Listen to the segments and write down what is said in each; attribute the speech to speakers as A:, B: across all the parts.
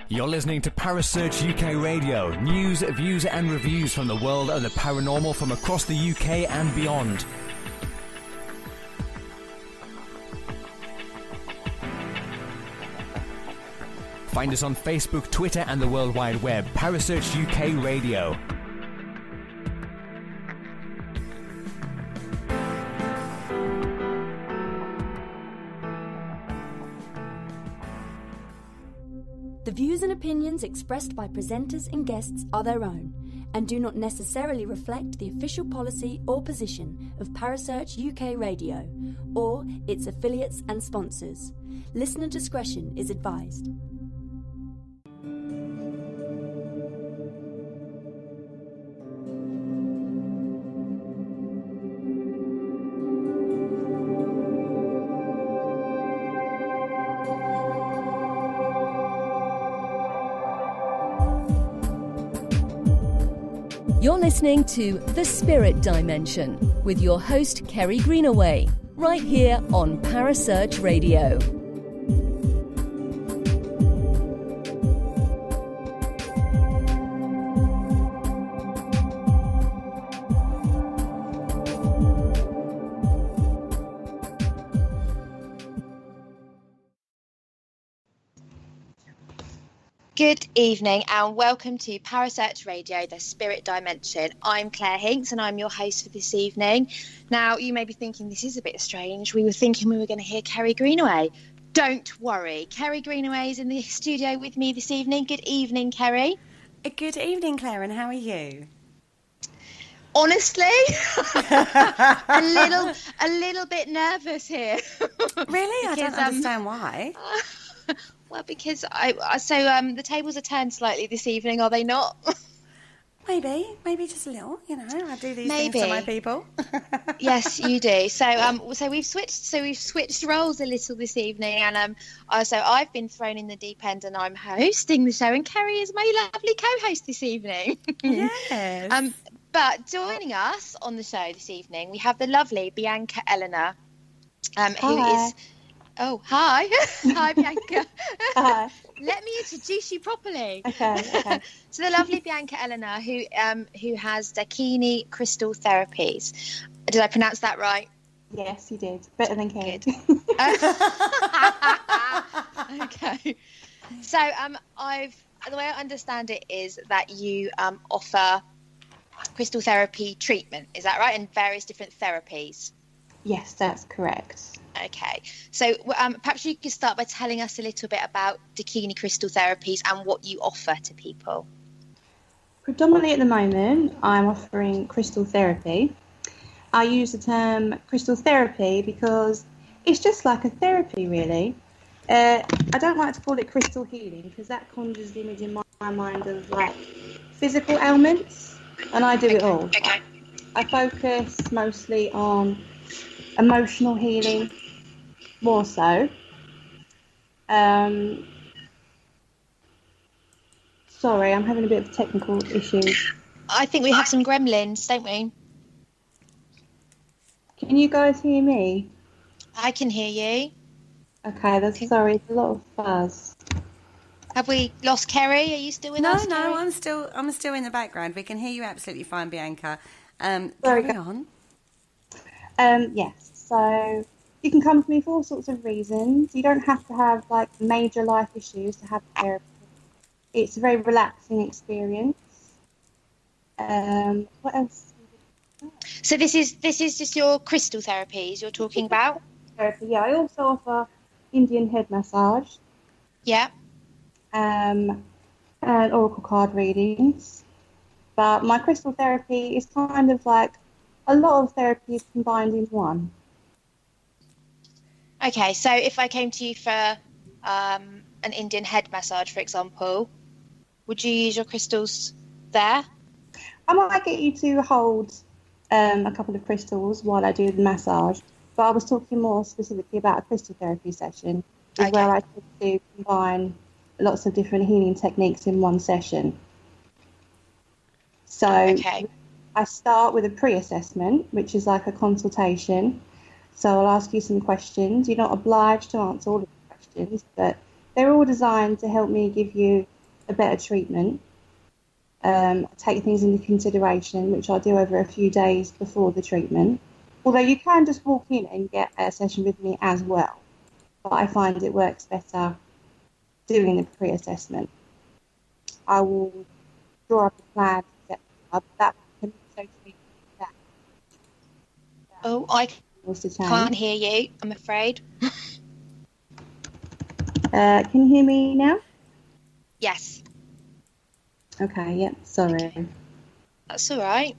A: You're listening to Parasearch UK Radio. News, views and reviews from the world of the paranormal from across the UK and beyond. Find us on Facebook, Twitter and the World Wide Web. Parasearch UK Radio.
B: The views and opinions expressed by presenters and guests are their own and do not necessarily reflect the official policy or position of Parasearch UK Radio or its affiliates and sponsors. Listener discretion is advised.
C: You're listening to The Spirit Dimension with your host, Kerry Greenaway, right here on Parasearch Radio.
D: Good evening and welcome to Parasearch Radio, The Spirit Dimension. I'm Claire Hinks and I'm your host for this evening. Now, you may be thinking this is a bit strange. We were thinking we were going to hear Kerry Greenaway. Don't worry. Kerry Greenaway is in the studio with me this evening. Good evening, Kerry.
E: Good evening, Claire, and how are you?
D: Honestly, a little bit nervous here.
E: Really?
D: Because,
E: I don't understand why.
D: Well, because the tables are turned slightly this evening, are they not?
E: Maybe just a little. You know, I do these things to my people.
D: Yes, you do. So we've switched roles a little this evening, and so I've been thrown in the deep end, and I'm hosting the show, and Kerry is my lovely co-host this evening.
E: Yes.
D: But joining us on the show this evening, we have the lovely Bianca Eleanor, who is. Oh, hi. Hi, Bianca.
F: Hi.
D: Let me introduce you properly.
F: Okay.
D: So the lovely Bianca Eleanor, who has Dakini Crystal Therapies. Did I pronounce that right?
F: Yes, you did. Better than Kerry.
D: Good. Okay. So the way I understand it is that you offer crystal therapy treatment. Is that right? And various different therapies.
F: Yes, that's correct.
D: Okay, so perhaps you could start by telling us a little bit about Dakini Crystal Therapies and what you offer to people.
F: Predominantly at the moment, I'm offering crystal therapy. I use the term crystal therapy because it's just like a therapy, really. I don't like to call it crystal healing because that conjures the image in my mind of like physical ailments, and I do it all.
D: Okay.
F: I focus mostly on emotional healing, more so. Sorry, I'm having a bit of technical issues.
D: I think we have some gremlins, don't we?
F: Can you guys hear me?
D: I can hear you.
F: Okay, sorry, it's a lot of fuzz.
D: Have we lost Kerry? Are you still with us?
E: No,
D: Kerry?
E: I'm still in the background. We can hear you absolutely fine, Bianca.
F: Sorry,
E: carry on.
F: Yes, so you can come to me for all sorts of reasons. You don't have to have like major life issues to have therapy. It's a very relaxing experience. What else?
D: So this is just your crystal therapies you're talking about?
F: Therapy, yeah. I also offer Indian head massage.
D: Yeah.
F: And oracle card readings. But my crystal therapy is kind of like a lot of therapies combined in one.
D: Okay, so if I came to you for an Indian head massage, for example, would you use your crystals there?
F: I might get you to hold a couple of crystals while I do the massage, but I was talking more specifically about a crystal therapy session, where I tend to combine lots of different healing techniques in one session. So I start with a pre-assessment, which is like a consultation. So I'll ask you some questions. You're not obliged to answer all of the questions, but they're all designed to help me give you a better treatment. Take things into consideration, which I'll do over a few days before the treatment. Although you can just walk in and get a session with me as well. But I find it works better doing the pre-assessment. I will draw up a plan, etc. That can also take that.
D: Oh, I can't hear you, I'm afraid.
F: Can you hear me now?
D: Yes.
F: Okay, yeah, sorry.
D: Okay. That's all right.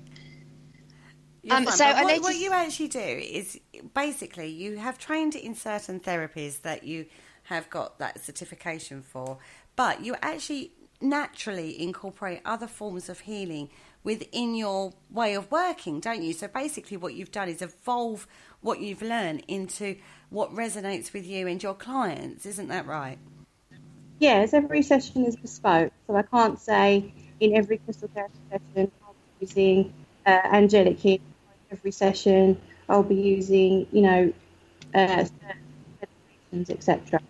E: So what you actually do is basically you have trained in certain therapies that you have got that certification for, but you actually naturally incorporate other forms of healing within your way of working, don't you? So basically what you've done is evolve what you've learned into what resonates with you and your clients. Isn't that right?
F: Yes, every session is bespoke, so I can't say in every crystal therapy session I'll be using angelic healing. Every session I'll be using, certain meditations, etc.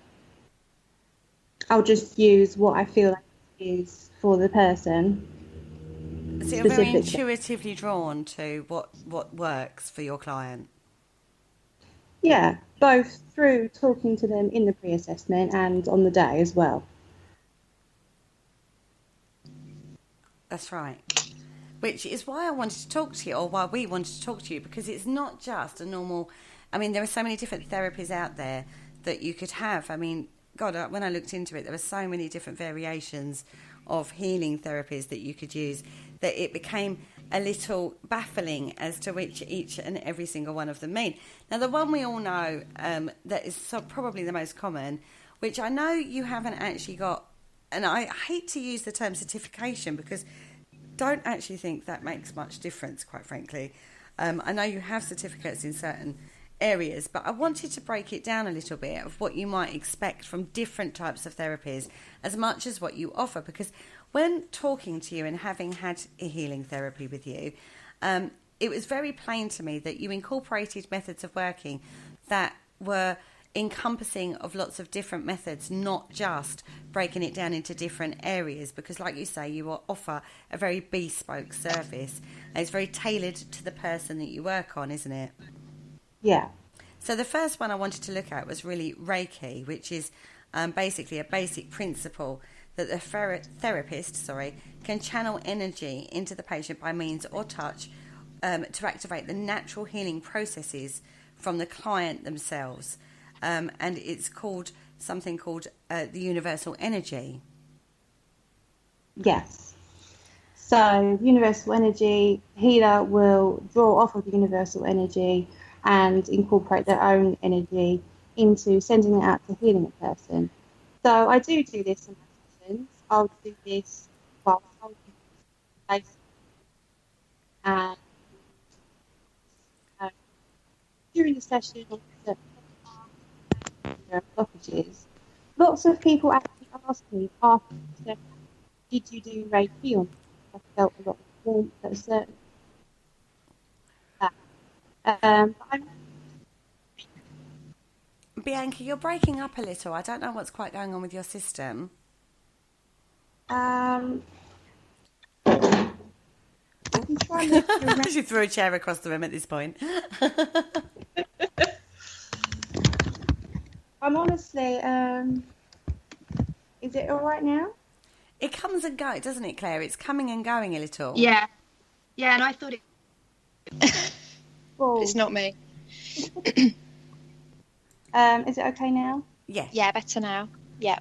F: I'll just use what I feel like is for the person.
E: So you're very intuitively drawn to what works for your client.
F: Yeah, both through talking to them in the pre-assessment and on the day as well.
E: That's right. Which is why I wanted to talk to you, or why we wanted to talk to you, because it's not just a normal... I mean, there are so many different therapies out there that you could have. I mean, God, when I looked into it, there were so many different variations of healing therapies that you could use that it became a little baffling as to which each and every single one of them mean. Now, the one we all know that is probably the most common, which I know you haven't actually got, and I hate to use the term certification because don't actually think that makes much difference, quite frankly. I know you have certificates in certain areas, but I wanted to break it down a little bit of what you might expect from different types of therapies as much as what you offer, because when talking to you and having had a healing therapy with you, it was very plain to me that you incorporated methods of working that were encompassing of lots of different methods, not just breaking it down into different areas, because like you say, you will offer a very bespoke service and it's very tailored to the person that you work on, isn't it?
F: Yeah.
E: So the first one I wanted to look at was really Reiki, which is basically a basic principle that the therapist can channel energy into the patient by means or touch to activate the natural healing processes from the client themselves. And it's called something called the universal energy.
F: Yes. So universal energy, healer will draw off of the universal energy and incorporate their own energy into sending it out to healing a person. So I do this in my sessions. I'll do this while holding place and during the session blockages. Lots of people actually ask me after the session, did you do Reiki on me? I felt a lot of warmth at a certain
E: Bianca, you're breaking up a little. I don't know what's quite going on with your system. She threw a chair across the room at this point.
F: I'm honestly, is it all right now?
E: It comes and goes, doesn't it, Claire? It's coming and going a little.
D: Yeah, and I thought it...
F: Well,
D: it's not me.
F: Is it okay now?
E: Yes.
D: Yeah, better now. Yeah.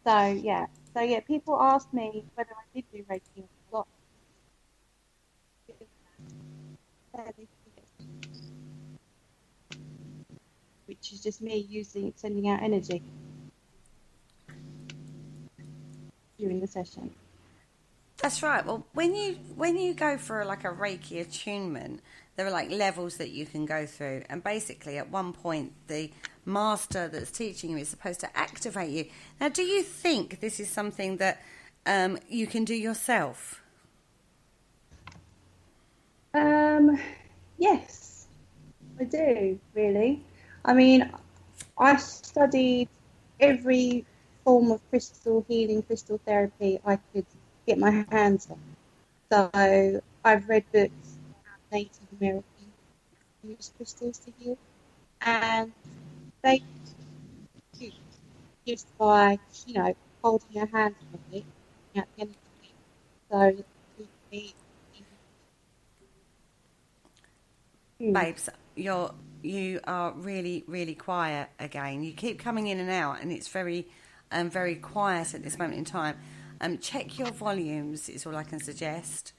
F: So people ask me whether I did do Reiki a lot. Which is just me sending out energy during the session.
E: That's right. Well, when you go for like a Reiki attunement, there are like levels that you can go through, and basically at one point the master that's teaching you is supposed to activate you. Now, do you think this is something that you can do yourself?
F: Yes, I do, really. I mean, I studied every form of crystal healing, crystal therapy I could get my hands on. So I've read books about Native Americans use crystals to heal, and they do just by, holding your hands on it, out the energy. So it can be
E: Babes, you are really, really quiet again. You keep coming in and out, and it's very, very quiet at this moment in time. Check your volumes is all I can suggest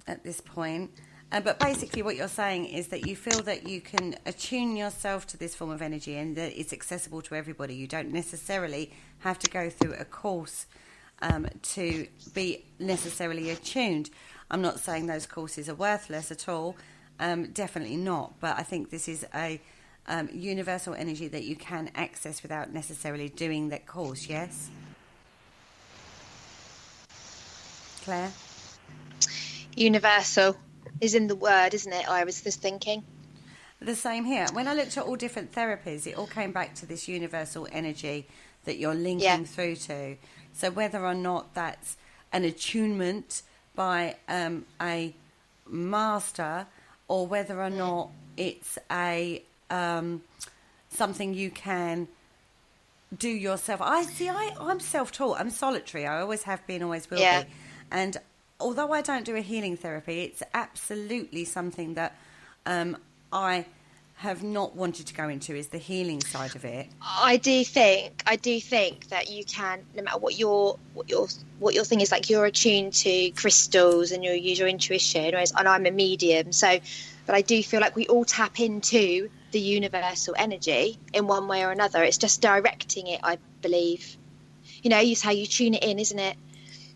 E: at this point. But basically what you're saying is that you feel that you can attune yourself to this form of energy and that it's accessible to everybody. You don't necessarily have to go through a course to be necessarily attuned. I'm not saying those courses are worthless at all. Definitely not. But I think this is a universal energy that you can access without necessarily doing that course, yes? Claire?
D: Universal is in the word, isn't it? I was just thinking.
E: The same here. When I looked at all different therapies, it all came back to this universal energy that you're linking through to. So whether or not that's an attunement by a master, or whether or not it's a something you can do yourself. I'm self-taught. I'm solitary. I always have been, always will be. And although I don't do a healing therapy, it's absolutely something that I have not wanted to go into, is the healing side of it.
D: I do think that you can, no matter what your thing is, like you're attuned to crystals and you use your intuition, whereas, and I'm a medium, so, but I do feel like we all tap into the universal energy in one way or another. It's just directing it, I believe. It's how you tune it in, isn't it?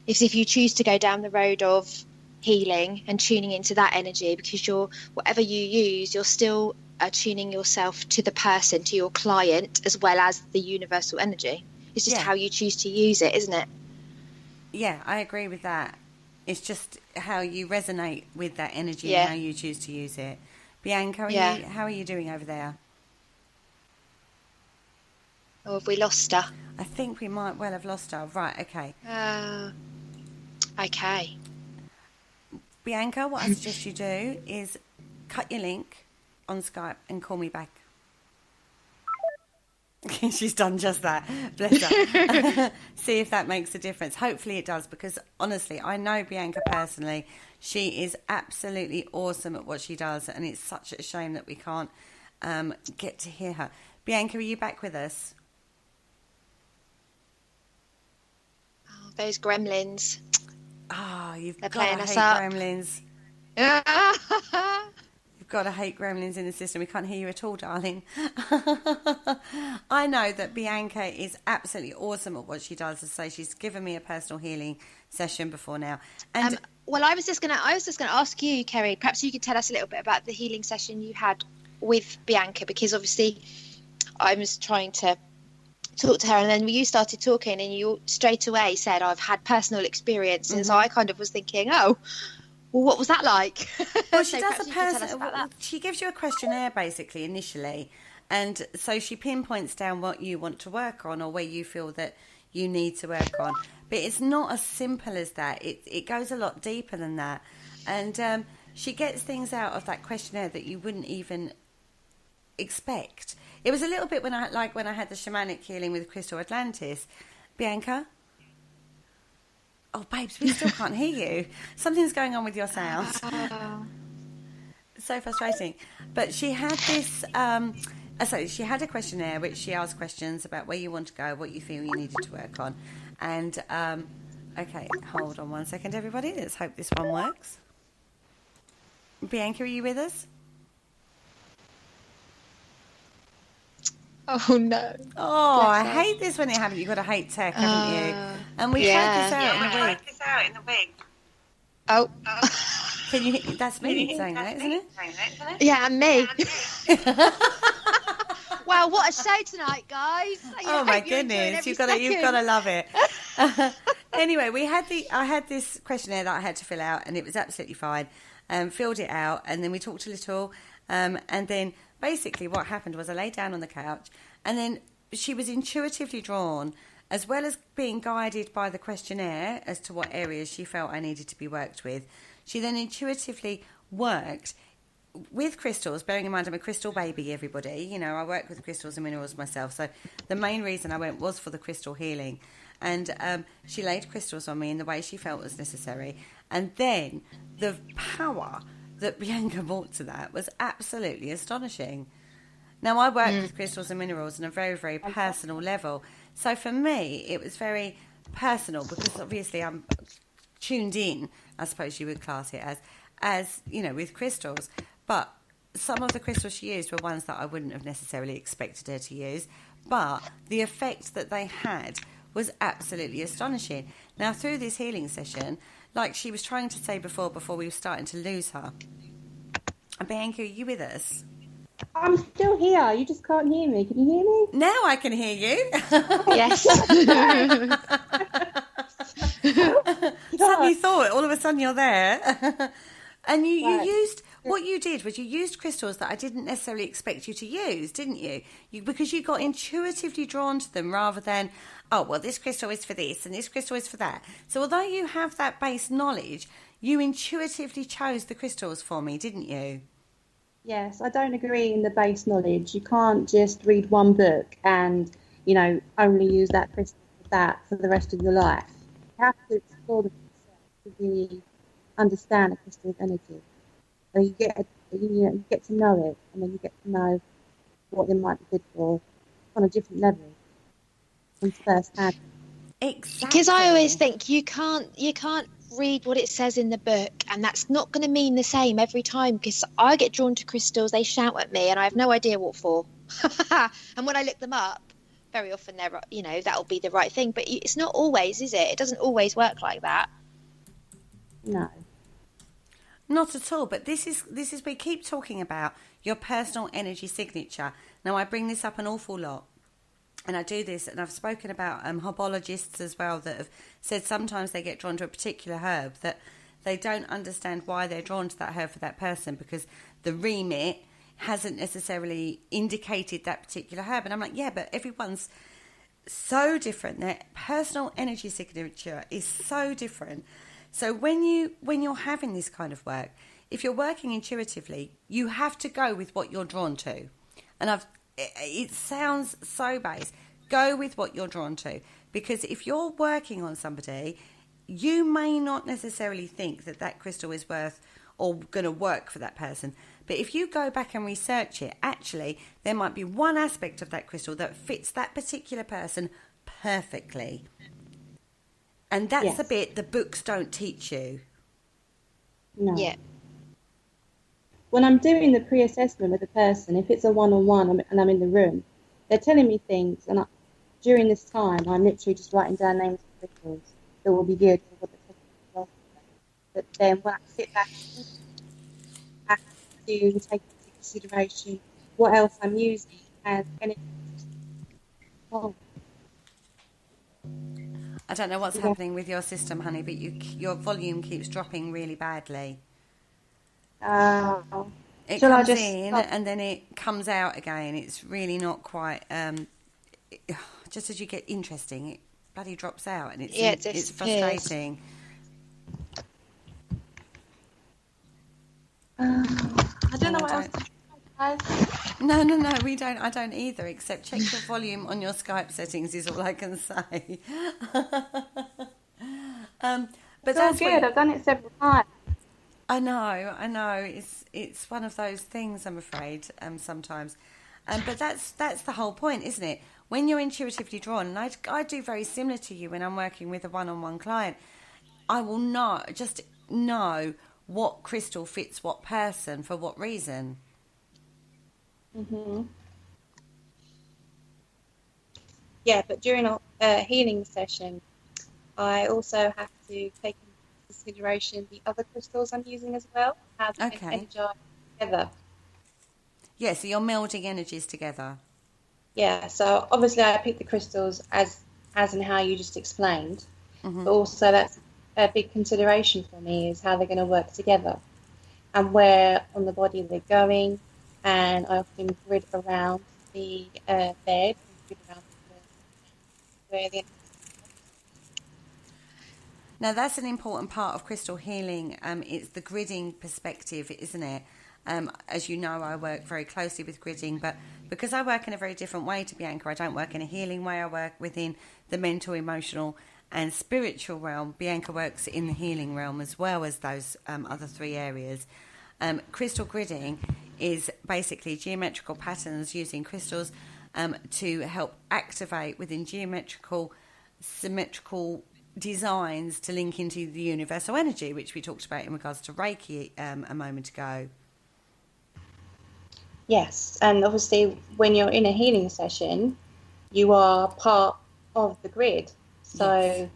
D: If you choose to go down the road of healing and tuning into that energy, because whatever you use, you're still attuning yourself to the person, to your client, as well as the universal energy. It's just how you choose to use it, isn't it?
E: Yeah, I agree with that. It's just how you resonate with that energy and how you choose to use it. Bianca, how are you doing over there?
D: Or have we lost her?
E: I think we might well have lost her. Right, okay.
D: Okay.
E: Bianca, what I suggest you do is cut your link on Skype and call me back. She's done just that. Bless her. See if that makes a difference. Hopefully it does, because honestly, I know Bianca personally. She is absolutely awesome at what she does, and it's such a shame that we can't get to hear her. Bianca, are you back with us?
D: Oh, those gremlins.
E: Oh, you've
D: They're
E: got
D: playing
E: to
D: us
E: hate
D: up.
E: gremlins. You've got to hate gremlins in the system. We can't hear you at all, darling. I know that Bianca is absolutely awesome at what she does. As I say, she's given me a personal healing session before now. And
D: well, I was just gonna ask you, Kerry. Perhaps you could tell us a little bit about the healing session you had with Bianca, because obviously I was trying to talk to her, and then you started talking, and you straight away said, "I've had personal experience," and so I kind of was thinking, "Oh, well, what was that like?"
E: Well, she does she gives you a questionnaire basically initially, and so she pinpoints down what you want to work on or where you feel that you need to work on. But it's not as simple as that. It goes a lot deeper than that, and she gets things out of that questionnaire that you wouldn't even expect. It was a little bit when I had the shamanic healing with Crystal Atlantis. Bianca? Oh, babes, we still can't hear you. Something's going on with your sound. So frustrating. But she had this... so she had a questionnaire which she asked questions about where you want to go, what you feel you needed to work on. And, okay, hold on one second, everybody. Let's hope this one works. Bianca, are you with us?
D: Oh, no.
E: Oh, I hate this when it happens. You've got to hate tech, haven't you? And we tried this out in the week.
D: Oh.
E: Can you? That's me saying that, isn't it?
D: Yeah, and me. Wow, what a show tonight, guys!
E: Oh my goodness, you've got to love it. Anyway, I had this questionnaire that I had to fill out, and it was absolutely fine. Filled it out, and then we talked a little, and then basically what happened was I lay down on the couch, and then she was intuitively drawn, as well as being guided by the questionnaire as to what areas she felt I needed to be worked with. She then intuitively worked with crystals, bearing in mind I'm a crystal baby, everybody. You know, I work with crystals and minerals myself, so the main reason I went was for the crystal healing. And she laid crystals on me in the way she felt was necessary. And then the power that Bianca brought to that was absolutely astonishing. Now, I work with crystals and minerals on a very, very personal level. So for me, it was very personal because obviously I'm tuned in, I suppose you would class it as you know, with crystals. But some of the crystals she used were ones that I wouldn't have necessarily expected her to use. But the effect that they had was absolutely astonishing. Now, through this healing session, like she was trying to say before we were starting to lose her. Bianca, are you with us?
F: I'm still here. You just can't hear me. Can you hear me?
E: Now I can hear you.
D: Yes.
E: Suddenly thought, all of a sudden you're there. And you used, what you did was you used crystals that I didn't necessarily expect you to use, didn't you? Because you got intuitively drawn to them rather than, oh, well, this crystal is for this and this crystal is for that. So although you have that base knowledge, you intuitively chose the crystals for me, didn't you?
F: Yes, I don't agree in the base knowledge. You can't just read one book and, you know, only use that crystal for that for the rest of your life. You have to explore the yourself to really understand a crystal's energy. So you get to know it, and then you get to know what it might be good for on a different level from first hand.
E: Exactly.
D: Because I always think you can't read what it says in the book, and that's not going to mean the same every time, because I get drawn to crystals, they shout at me and I have no idea what for. And when I look them up, very often they're, you know, that'll be the right thing, but it's not always, is it? It doesn't always work like that.
F: No,
E: not at all. But this is we keep talking about your personal energy signature. Now, I bring this up an awful lot. And I do this, and I've spoken about herbologists as well that have said sometimes they get drawn to a particular herb that they don't understand why they're drawn to that herb for that person because the remit hasn't necessarily indicated that particular herb. And I'm like, yeah, but everyone's so different. Their personal energy signature is so different. So when you're having this kind of work, if you're working intuitively, you have to go with what you're drawn to. And it sounds so base. Go with what you're drawn to. Because if you're working on somebody, you may not necessarily think that crystal is worth or going to work for that person. But if you go back and research it, actually, there might be one aspect of that crystal that fits that particular person perfectly. And that's the bit the books don't teach you.
F: no.
D: Yeah.
F: When I'm doing the pre-assessment with a person, if it's a one-on-one and I'm in the room, they're telling me things, and during this time, I'm literally just writing down names of crystals that will be good for what they're talking about. But then when I sit back, I have to take into consideration what else I'm using and anything. Oh,
E: I don't know what's happening with your system, honey, but your volume keeps dropping really badly. It comes in and then it comes out again. It's really not quite. Just as you get interesting, it bloody drops out, and it's frustrating.
F: I don't know what else to try.
E: No, we don't. I don't either. Except check your volume on your Skype settings is all I can say. But
F: It's
E: that's
F: all good. I've done it several times.
E: I know. It's one of those things, I'm afraid, sometimes. But that's the whole point, isn't it? When you're intuitively drawn, and I do very similar to you when I'm working with a one-on-one client, I will just know what crystal fits what person for what reason.
F: Mhm. Yeah, but during a healing session, I also have to take consideration the other crystals I'm using as well, how they can energize together.
E: Yeah, so you're melding energies together.
F: Yeah, so obviously I picked the crystals as and how you just explained, but also that's a big consideration for me is how they're going to work together and where on the body they're going. And I often grid around the bed, and grid around where the
E: Now, that's an important part of crystal healing. It's the gridding perspective, isn't it? As you know, I work very closely with gridding, but because I work in a very different way to Bianca, I don't work in a healing way. I work within the mental, emotional and spiritual realm. Bianca works in the healing realm as well as those other three areas. Crystal gridding is basically geometrical patterns using crystals to help activate within geometrical, symmetrical designs to link into the universal energy, which we talked about in regards to Reiki a moment ago.
F: Yes, and obviously when you're in a healing session, you are part of the grid. So
E: Yes.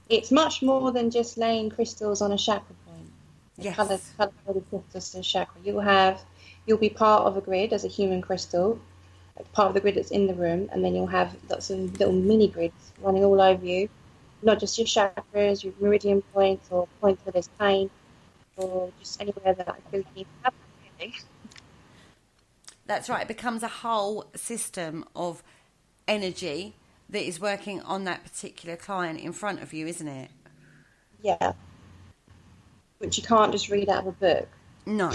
F: it's much more than just laying crystals on a chakra point.
E: Yes.
F: Colour-coded crystals to a chakra. You'll be part of a grid as a human crystal, part of the grid that's in the room, and then you'll have lots of little mini grids running all over you. Not just your chakras, your meridian points, or points where there's pain, or just anywhere that I feel you need to have that, really.
E: That's right. It becomes a whole system of energy that is working on that particular client in front of you, isn't it?
F: Yeah. Which you can't just read out of a book.
E: No.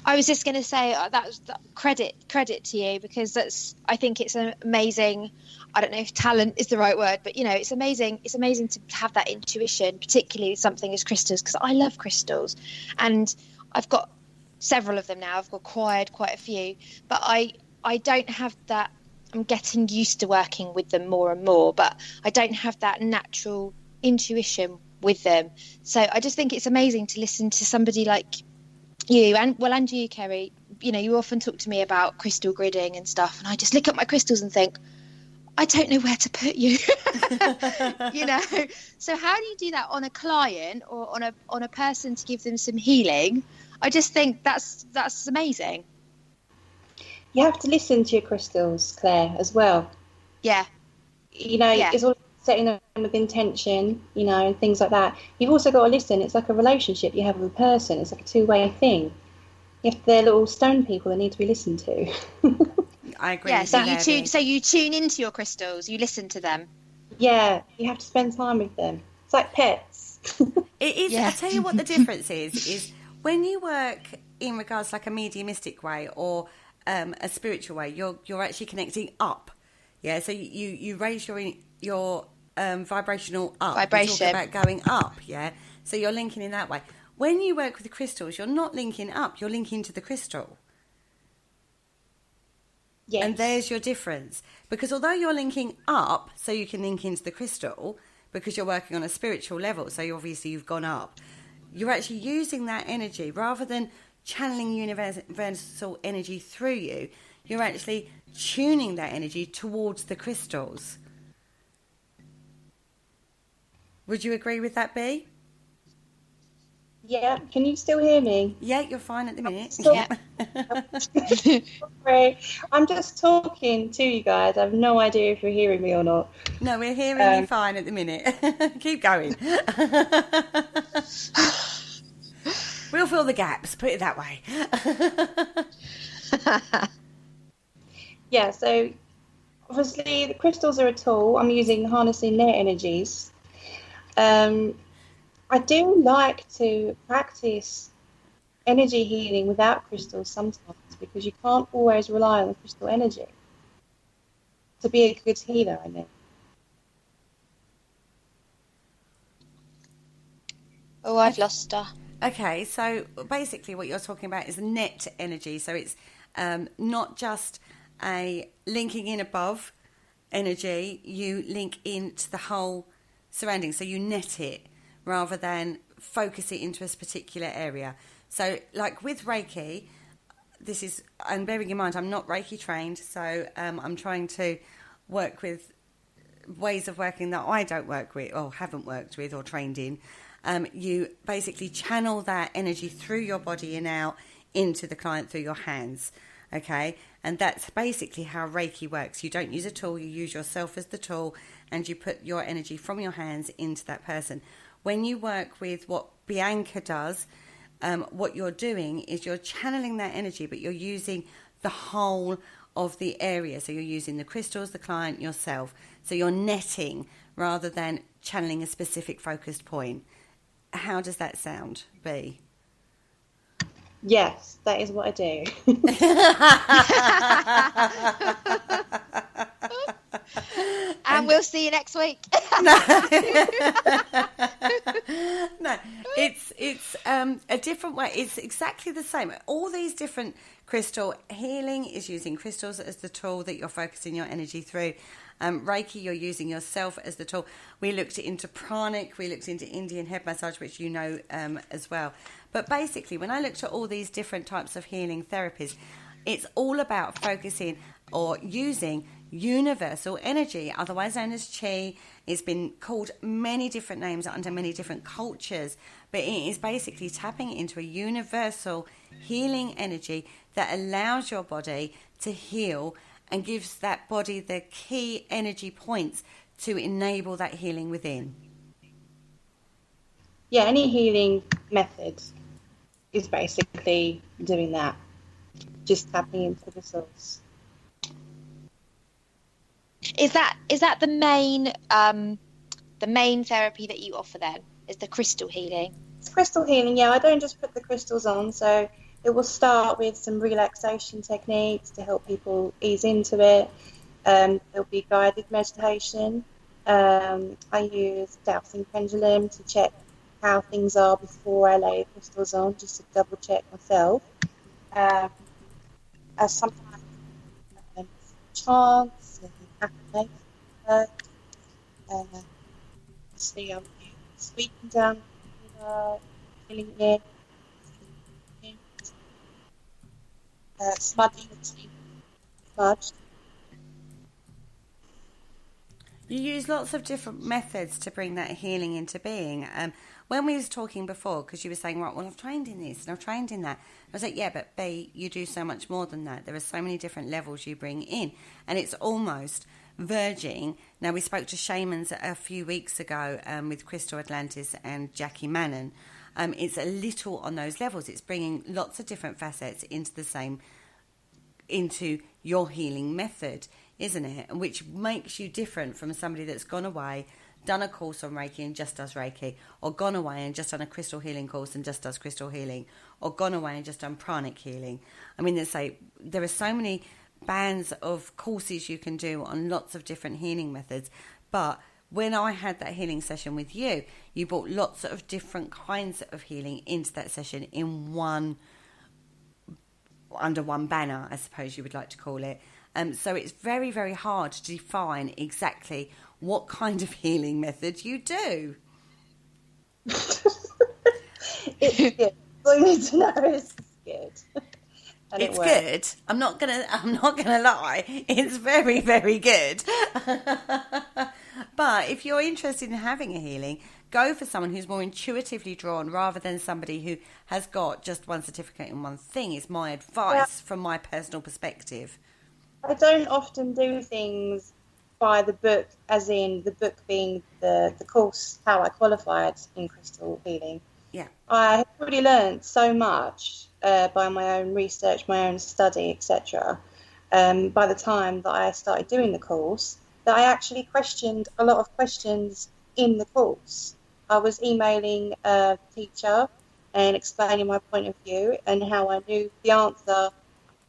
D: I was just going to say that credit to you, because I think it's an amazing, I don't know if talent is the right word, but it's amazing to have that intuition, particularly with something as crystals, because I love crystals and I've got several of them now. I've acquired quite a few, but I don't have that. I'm getting used to working with them more and more, but I don't have that natural intuition with them. So I just think it's amazing to listen to somebody like you and you, Kerry. You often talk to me about crystal gridding and stuff, and I just look at my crystals and think, I don't know where to put you. So how do you do that on a client or on a person to give them some healing? I just think that's amazing.
F: You have to listen to your crystals, Claire, as well.
D: Yeah.
F: It's all setting them with intention, and things like that. You've also got to listen. It's like a relationship you have with a person. It's like a two-way thing. If they're little stone people, they need to be listened to.
E: I agree.
D: Yeah,
E: with
D: so
E: you,
D: you tune into your crystals, you listen to them.
F: Yeah, you have to spend time with them. It's like pets.
E: It is.
D: Yeah.
E: I tell you what the difference is when you work in regards like a mediumistic way or a spiritual way, you're actually connecting up. Yeah, so you raise your vibrational up.
D: Vibration.
E: We talk about going up. Yeah, so you're linking in that way. When you work with the crystals, you're not linking up. You're linking to the crystal.
F: Yes.
E: And there's your difference. Because although you're linking up, so you can link into the crystal, because you're working on a spiritual level, so you've gone up, you're actually using that energy rather than channeling universal energy through you. You're actually tuning that energy towards the crystals. Would you agree with that, Bea?
F: Yeah, can you still hear me?
E: Yeah, you're fine at the minute.
F: Yeah.
E: Yeah.
F: Sorry, I'm just talking to you guys. I have no idea if you're hearing me or not.
E: No, we're hearing you fine at the minute. Keep going. We'll fill the gaps, put it that way.
F: Yeah, so obviously the crystals are a tool. I'm harnessing their energies. I do like to practice energy healing without crystals sometimes, because you can't always rely on the crystal energy to be a good healer, I mean.
D: Oh, I've lost her.
E: Okay, so basically what you're talking about is net energy. So it's not just a linking in above energy, you link into the whole surrounding. So you net it rather than focus it into a particular area. So like with Reiki, and bearing in mind I'm not Reiki trained, so I'm trying to work with ways of working that I don't work with or haven't worked with or trained in. You basically channel that energy through your body and out into the client through your hands, okay? And that's basically how Reiki works. You don't use a tool, you use yourself as the tool, and you put your energy from your hands into that person. When you work with what Bianca does, what you're doing is you're channeling that energy, but you're using the whole of the area. So you're using the crystals, the client, yourself. So you're netting rather than channeling a specific focused point. How does that sound, B?
F: Yes, that is what I do.
D: And we'll see you next week.
E: No, it's a different way. It's exactly the same. All these different crystal healing is using crystals as the tool that you're focusing your energy through. Reiki, you're using yourself as the tool. We looked into pranic, we looked into Indian head massage, which you know as well. But basically, when I looked at all these different types of healing therapies, it's all about focusing or using universal energy, otherwise known as chi. It's been called many different names under many different cultures, but it is basically tapping into a universal healing energy that allows your body to heal and gives that body the key energy points to enable that healing within.
F: Yeah, any healing method is basically doing that, just tapping into the source.
D: Is that the main therapy that you offer then? Is the crystal healing?
F: It's crystal healing, yeah. I don't just put the crystals on, so it will start with some relaxation techniques to help people ease into it. There'll be guided meditation. I use dowsing pendulum to check how things are before I lay the crystals on, just to double check myself. Sometimes chants and affirmations. See, I'm speaking down, feeling it. Smudging the teeth, smudged.
E: You use lots of different methods to bring that healing into being. When we was talking before, because you were saying, right, well, I've trained in this and I've trained in that. I was like, yeah, but B, you do so much more than that. There are so many different levels you bring in. And it's almost verging. Now, we spoke to shamans a few weeks ago with Crystal Atlantis and Jackie Mannon. It's a little on those levels. It's bringing lots of different facets into your healing method, isn't it? Which makes you different from somebody that's gone away, done a course on Reiki and just does Reiki, or gone away and just done a crystal healing course and just does crystal healing, or gone away and just done pranic healing. I mean, there are so many bands of courses you can do on lots of different healing methods, but when I had that healing session with you, you brought lots of different kinds of healing into that session in under one banner, I suppose you would like to call it. So it's very, very hard to define exactly what kind of healing method you do.
F: It's good. All you need to know is it's good. And
E: it's good. I'm not gonna lie. It's very, very good. But if you're interested in having a healing, go for someone who's more intuitively drawn rather than somebody who has got just one certificate in one thing. Is my advice from my personal perspective.
F: I don't often do things by the book, as in the book being the course, how I qualified in crystal healing.
E: Yeah.
F: I have already learned so much by my own research, my own study, etc. By the time that I started doing the course, that I actually questioned a lot of questions in the course. I was emailing a teacher and explaining my point of view and how I knew the answer.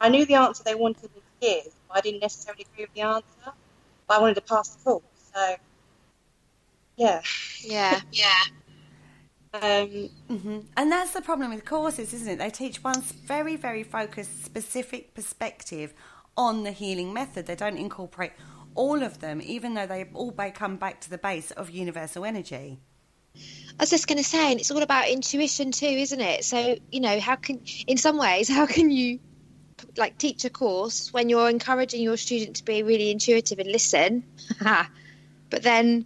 F: I knew the answer they wanted me to give, but I didn't necessarily agree with the answer. But I wanted to pass the course, so yeah.
E: And that's the problem with courses, isn't it? They teach one very, very focused, specific perspective on the healing method. They don't incorporate all of them, even though they all come back to the base of universal energy.
D: I was just going to say, and it's all about intuition too, isn't it? So, how can you teach a course when you're encouraging your student to be really intuitive and listen, but then,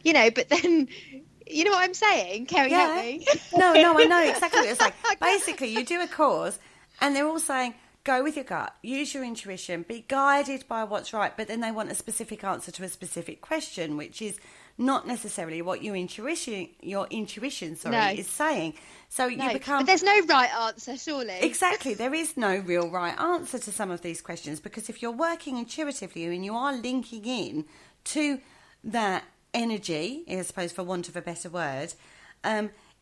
D: you know what I'm saying? Kerry, help me.
E: No, I know exactly what it's like. Basically, you do a course and they're all saying, go with your gut, use your intuition, be guided by what's right, but then they want a specific answer to a specific question, which is not necessarily what your intuition is saying. So you become...
D: But there's no right answer, surely.
E: Exactly. There is no real right answer to some of these questions, because if you're working intuitively and you are linking in to that energy, I suppose for want of a better word,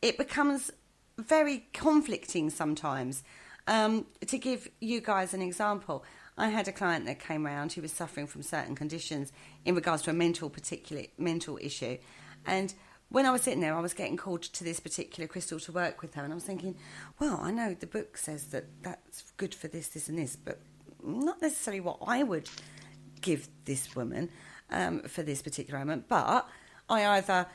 E: it becomes very conflicting sometimes. To give you guys an example, I had a client that came round who was suffering from certain conditions in regards to a mental issue, and when I was sitting there, I was getting called to this particular crystal to work with her, and I was thinking, well, I know the book says that that's good for this, this and this, but not necessarily what I would give this woman for this particular moment. But I either,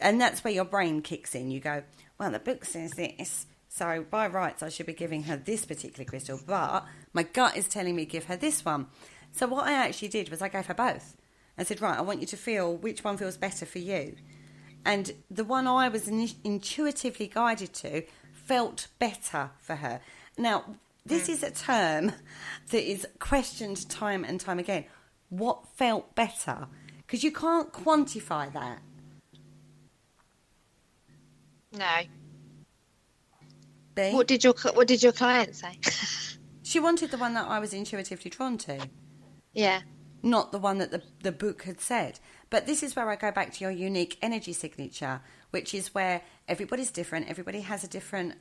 E: and that's where your brain kicks in, you go, well, the book says this, so by rights I should be giving her this particular crystal, but my gut is telling me give her this one. So what I actually did was I gave her both. I said, right, I want you to feel which one feels better for you. And the one I was intuitively guided to felt better for her. Now, this is a term that is questioned time and time again. What felt better? Because you can't quantify that.
D: No.
E: B?
D: What did your client say?
E: She wanted the one that I was intuitively drawn to.
D: Yeah.
E: Not the one that the book had said. But this is where I go back to your unique energy signature, which is where everybody's different. Everybody has a different,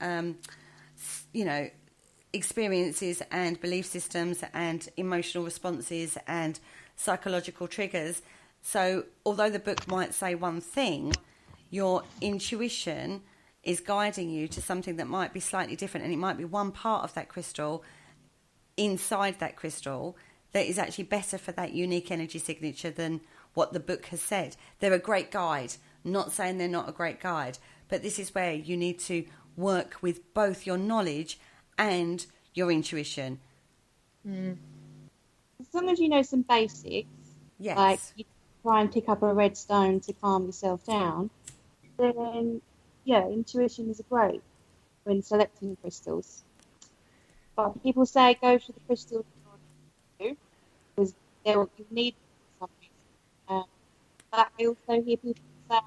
E: experiences and belief systems and emotional responses and psychological triggers. So although the book might say one thing, your intuition is guiding you to something that might be slightly different, and it might be one part of that crystal inside that crystal that is actually better for that unique energy signature than what the book has said. They're a great guide. Not saying they're not a great guide, but this is where you need to work with both your knowledge and your intuition.
F: As long as you know some basics,
E: Yes.
F: like you try and pick up a red stone to calm yourself down, then yeah, intuition is great when selecting crystals. But people say go for the crystals because you need something. But I also hear people say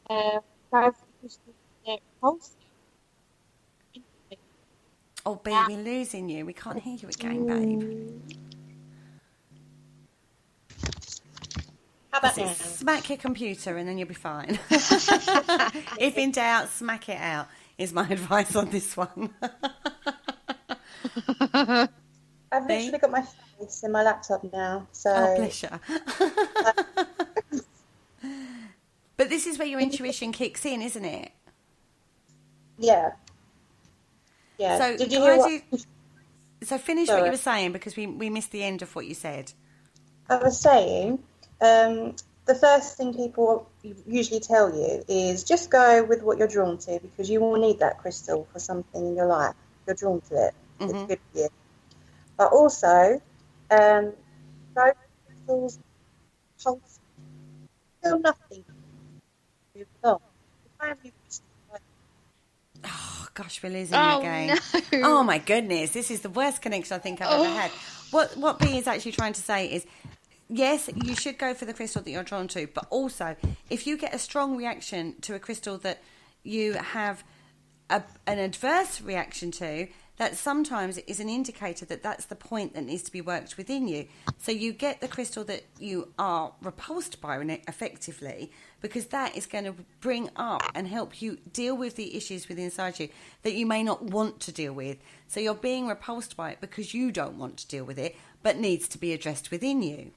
F: go for the crystals that are repulsive.
E: Oh, babe, we're losing you. We can't hear you again, babe.
F: How about now?
E: Smack your computer and then you'll be fine. If in doubt, smack it out, is my advice on this one.
F: I've literally got my face in my laptop now, so...
E: Oh, bless you. But this is where your intuition kicks in, isn't it?
F: Yeah. Yeah.
E: So,
F: did you hear
E: so finish what you were saying, because we missed the end of what you said.
F: I was saying, the first thing people usually tell you is just go with what you're drawn to, because you will need that crystal for something in your life. You're drawn to it. It's good for you. But also, go for crystals, pulse, feel nothing. Move along.
E: Oh, gosh, we're losing you again.
D: No.
E: Oh, my goodness. This is the worst connection I think I've ever had. What B is actually trying to say is, yes, you should go for the crystal that you're drawn to, but also, if you get a strong reaction to a crystal that you have an adverse reaction to, that sometimes is an indicator that that's the point that needs to be worked within you. So you get the crystal that you are repulsed by effectively, because that is going to bring up and help you deal with the issues within inside you that you may not want to deal with. So you're being repulsed by it because you don't want to deal with it, but needs to be addressed within you.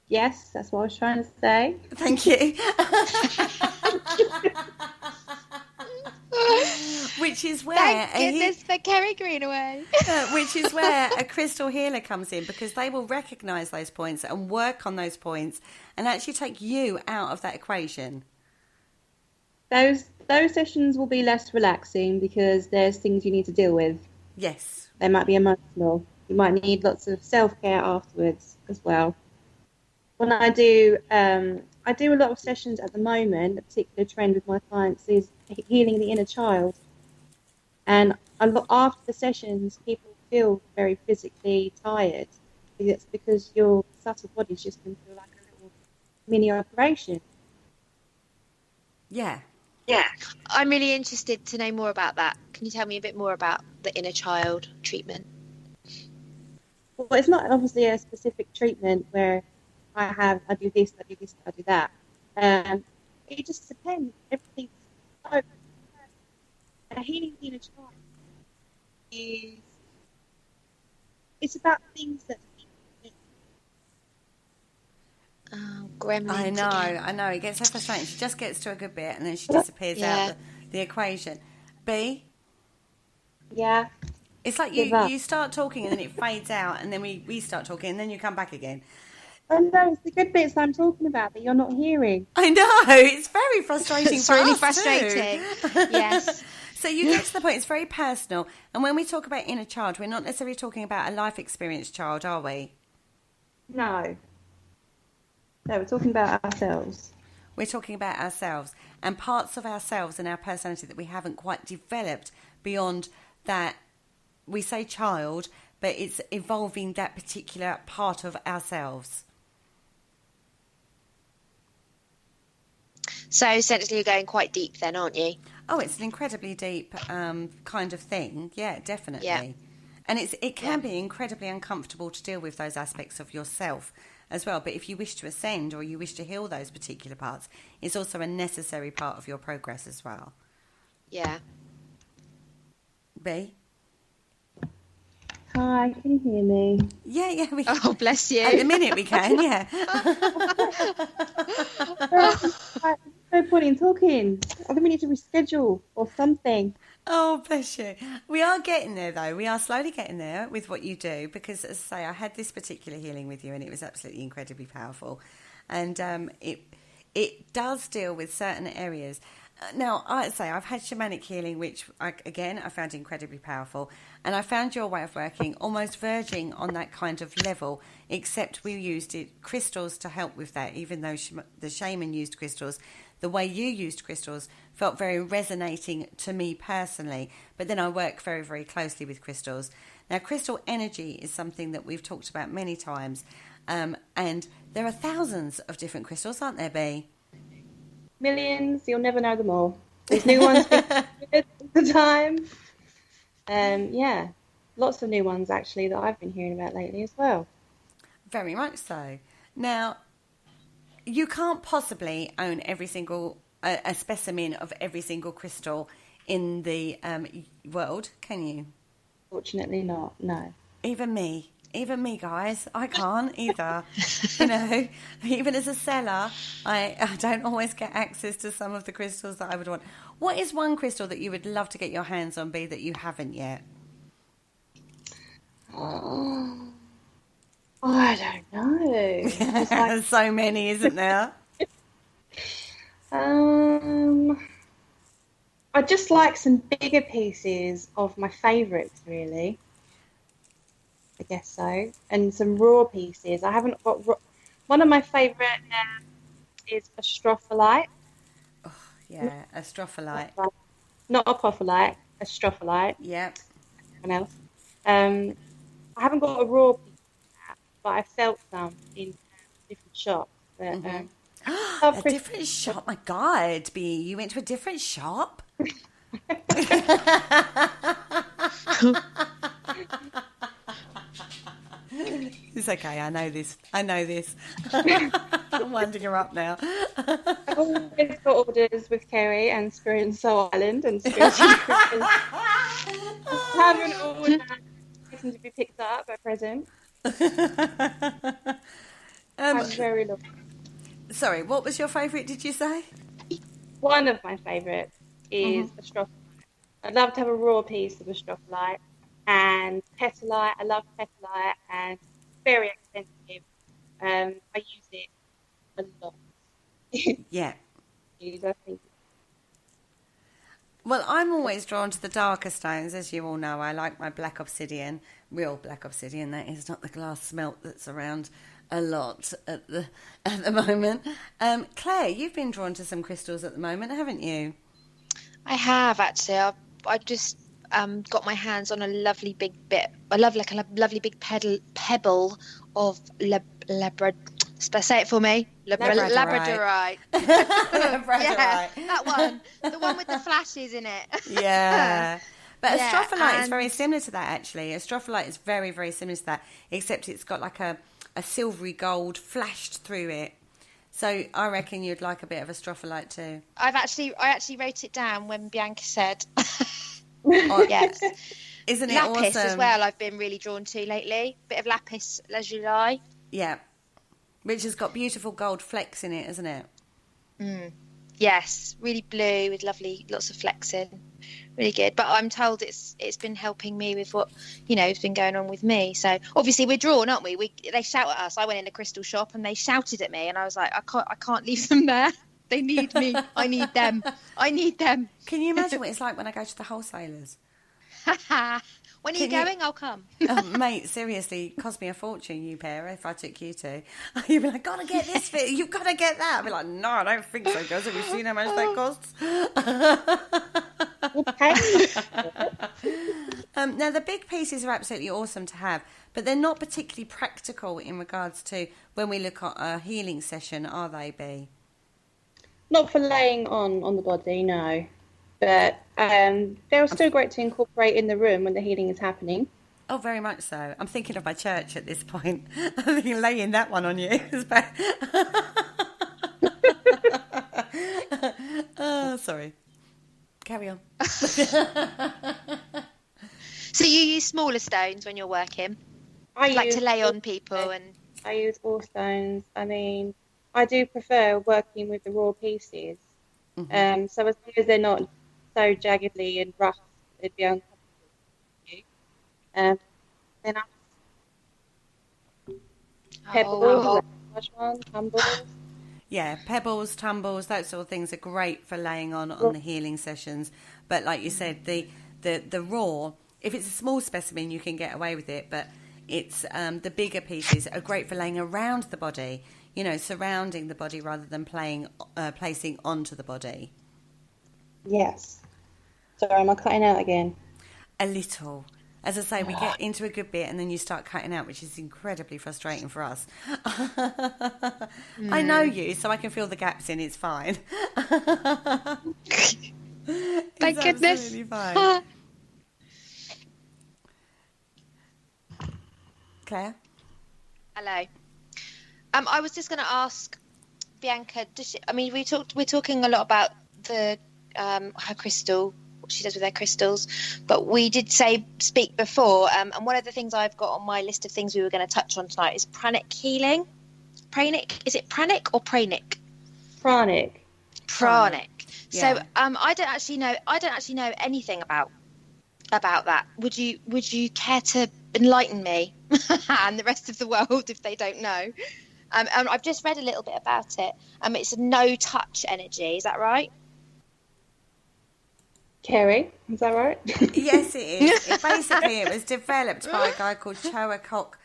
F: Yes, that's what I was trying to say.
E: Thank you. Which is where...
D: Thank goodness for Kerry Greenaway.
E: Which is where a crystal healer comes in, because they will recognise those points and work on those points and actually take you out of that equation.
F: Those sessions will be less relaxing because there's things you need to deal with.
E: Yes.
F: They might be emotional. You might need lots of self-care afterwards as well. When I do a lot of sessions at the moment. A particular trend with my clients is healing the inner child. And after the sessions, people feel very physically tired, it's because your subtle body's just been through like a little mini operation.
E: Yeah.
D: Yeah. I'm really interested to know more about that. Can you tell me a bit more about the inner child treatment?
F: Well, it's not obviously a specific treatment where I do this, I do this, I do that. It just depends. Everything's so. A healing the inner child it's about things that.
D: Oh, gremlins.
E: I know. It gets so frustrating. She just gets to a good bit and then she disappears out the equation. B?
F: Yeah.
E: It's like you start talking and then it fades out and then we start talking and then you come back again.
F: Oh no, it's the good bits I'm talking about that you're not hearing.
E: I know. It's very frustrating
D: It's
E: for
D: really
E: us
D: frustrating.
E: too.
D: Yes.
E: So you get to the point, it's very personal. And when we talk about inner child, we're not necessarily talking about a life experience child, are we?
F: No. No, we're talking about ourselves.
E: We're talking about ourselves and parts of ourselves and our personality that we haven't quite developed beyond that. We say child, but it's evolving that particular part of ourselves.
D: So essentially you're going quite deep then, aren't you?
E: Oh, it's an incredibly deep kind of thing. Yeah, definitely.
D: Yeah.
E: And it can be incredibly uncomfortable to deal with those aspects of yourself as well. But if you wish to ascend or you wish to heal those particular parts, it's also a necessary part of your progress as well.
D: Yeah.
E: B?
F: Hi, can you hear me?
E: Yeah, we can.
D: Oh, bless you.
E: At the minute we can, yeah.
F: No point in talking. I think we need to reschedule or something.
E: Oh, bless you. We are getting there, though. We are slowly getting there with what you do because, as I say, I had this particular healing with you and it was absolutely incredibly powerful. And it does deal with certain areas. Now, I'd say I've had shamanic healing, which, I found incredibly powerful. And I found your way of working almost verging on that kind of level, except we used crystals to help with that, even though the shaman used crystals. The way you used crystals felt very resonating to me personally. But then I work very, very closely with crystals. Now, crystal energy is something that we've talked about many times. And there are thousands of different crystals, aren't there, Bea?
F: Millions, you'll never know them all. There's new ones all the time. Yeah, lots of new ones actually that I've been hearing about lately as well.
E: Very much so. Now, you can't possibly own every single a specimen of every single crystal in the world, can you?
F: Fortunately not, no.
E: Even me, guys, I can't either. You know, even as a seller, I don't always get access to some of the crystals that I would want. What is one crystal that you would love to get your hands on, B, that you haven't yet?
F: I don't know.
E: There's so many, isn't there?
F: I just like some bigger pieces of my favourites, really. I guess so. And some raw pieces. I haven't got... One of my favourite is a strophalite.
E: Oh, yeah, a strophalite.
F: Not a apophyllite, a strophalite.
E: Yep.
F: Someone else. I haven't got a raw piece of that, but I felt some in different shops. But,
E: a different shop? My God, B, you went to a different shop? It's okay, I know this. I'm winding her up now.
F: I've always got orders with Kerry and Spirit and Soul Island and Spirit and I haven't ordered to be picked up at present. I'm very lucky.
E: Sorry, what was your favourite, did you say?
F: One of my favourites is a strophalite. I'd love to have a raw piece of a strophalite. And petalite, I love petalite, and it's very expensive. I use it a lot.
E: Yeah.
F: I think.
E: Well, I'm always drawn to the darker stones, as you all know. I like my black obsidian, real black obsidian. That is not the glass smelt that's around a lot at the moment. Claire, you've been drawn to some crystals at the moment, haven't you?
D: I have actually. got my hands on a lovely big pebble of say it for me. Labradorite. Yeah, that one. The one with the flashes in it.
E: Yeah. But
D: Yeah,
E: astrophyllite is very similar to that, actually. Astrophyllite is very, very similar to that, except it's got like a silvery gold flashed through it. So I reckon you'd like a bit of astrophyllite too.
D: I actually wrote it down when Bianca said. Oh, yes.
E: Isn't it
D: lapis
E: awesome?
D: As well, I've been really drawn to lately. Bit of lapis lazuli.
E: Yeah. Which has got beautiful gold flecks in it, isn't it?
D: Yes, really blue with lots of flecks in. Really good. But I'm told it's been helping me with what, has been going on with me. So obviously we're drawn, aren't we? They shout at us. I went in a crystal shop and they shouted at me and I was like, I can't leave them there. They need me. I need them.
E: Can you imagine what it's like when I go to the wholesalers?
D: When are you going? I'll come.
E: Mate, seriously, it cost me a fortune, you pair, if I took you to. You'd be like, gotta get this fit, you've got to get that. I'd be like, no, I don't think so, girls. Have you seen how much that costs? Now, the big pieces are absolutely awesome to have, but they're not particularly practical in regards to when we look at a healing session, are they, Bea?
F: Not for laying on the body, no. But they're still great to incorporate in the room when the healing is happening.
E: Oh, very much so. I'm thinking of my church at this point. I'm thinking laying that one on you is bad. Oh, sorry. Carry on.
D: So you use smaller stones when you're working?
F: I
D: like to lay on people? And
F: I use all stones. I mean, I do prefer working with the raw pieces. Mm-hmm. So as long as they're not so jaggedly and rough, it'd be uncomfortable for you. Then pebbles, tumbles.
E: Yeah, pebbles, tumbles, that sort of things are great for laying on the healing sessions. But like you said, the raw, if it's a small specimen, you can get away with it. But it's the bigger pieces are great for laying around the body, surrounding the body rather than placing onto the body.
F: Yes. Sorry, am I cutting out again?
E: A little. As I say, we get into a good bit and then you start cutting out, which is incredibly frustrating for us. I know you, so I can fill the gaps in. It's fine.
D: Thank goodness.
E: Absolutely fine. Claire?
D: Hello. I was just going to ask Bianca. We're talking a lot about her crystal, what she does with her crystals, but we did speak before. And one of the things I've got on my list of things we were going to touch on tonight is pranic healing. Pranic? Is it pranic or pranic?
F: Pranic.
D: Yeah. So I don't actually know anything about that. Would you care to enlighten me and the rest of the world if they don't know? I've just read a little bit about it. It's a no-touch energy. Is that right?
F: Kerry, is that right?
E: Yes, it is. It was developed by a guy called Choakok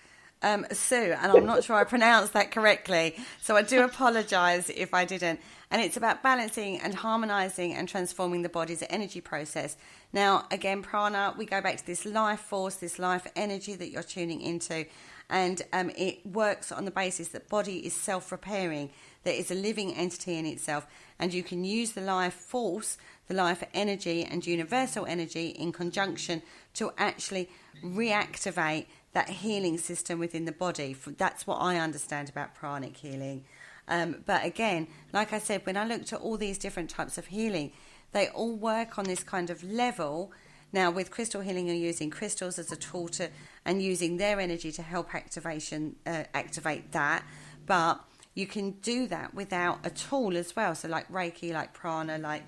E: Sue, and I'm not sure I pronounced that correctly, so I do apologise if I didn't. And it's about balancing and harmonising and transforming the body's energy process. Now, again, prana, we go back to this life force, this life energy that you're tuning into, and it works on the basis that body is self-repairing, that is a living entity in itself, and you can use the life force, the life energy and universal energy in conjunction to actually reactivate that healing system within the body. That's what I understand about pranic healing. But again, like I said, when I looked at all these different types of healing, they all work on this kind of level. Now, with crystal healing, you're using crystals as a tool and using their energy to help activate that. But you can do that without a tool as well. So like Reiki, like prana, like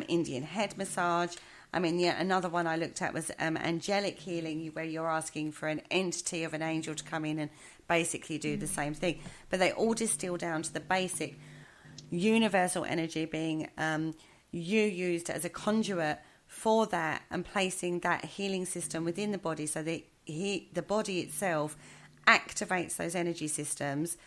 E: Indian head massage. Another one I looked at was angelic healing, where you're asking for an entity of an angel to come in and basically do the same thing. But they all distill down to the basic universal energy being you used as a conduit for that and placing that healing system within the body so that the body itself activates those energy systems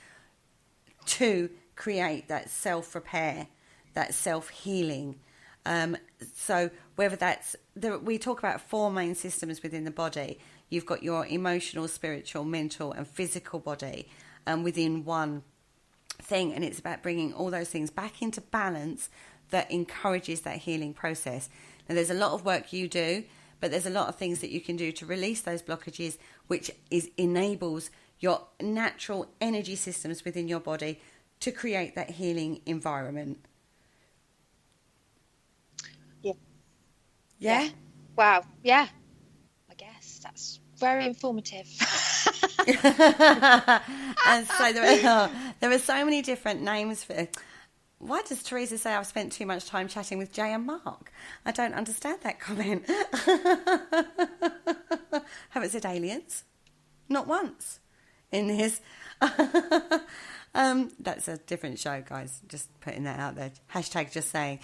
E: to create that self-repair, that self-healing. So whether that's, we talk about 4 main systems within the body. You've got your emotional, spiritual, mental and physical body within one thing, and it's about bringing all those things back into balance that encourages that healing process. Now there's a lot of work you do, but there's a lot of things that you can do to release those blockages, which enables your natural energy systems within your body to create that healing environment. Yeah.
D: Wow. Yeah. I guess that's very informative.
E: And so there are so many different names for. Why does Teresa say I've spent too much time chatting with Jay and Mark? I don't understand that comment. Haven't said aliens. Not once in this. That's a different show, guys. Just putting that out there. Hashtag just saying.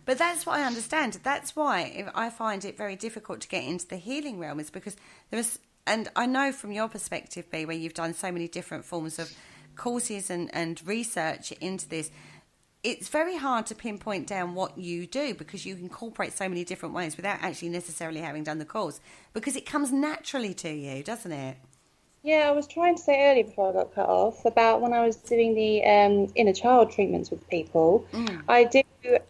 E: But that's what I understand. That's why I find it very difficult to get into the healing realm, is because and I know from your perspective, B, where you've done so many different forms of courses and research into this, it's very hard to pinpoint down what you do, because you incorporate so many different ways without actually necessarily having done the course, because it comes naturally to you, doesn't it?
F: Yeah, I was trying to say earlier before I got cut off about when I was doing the inner child treatments with people. I do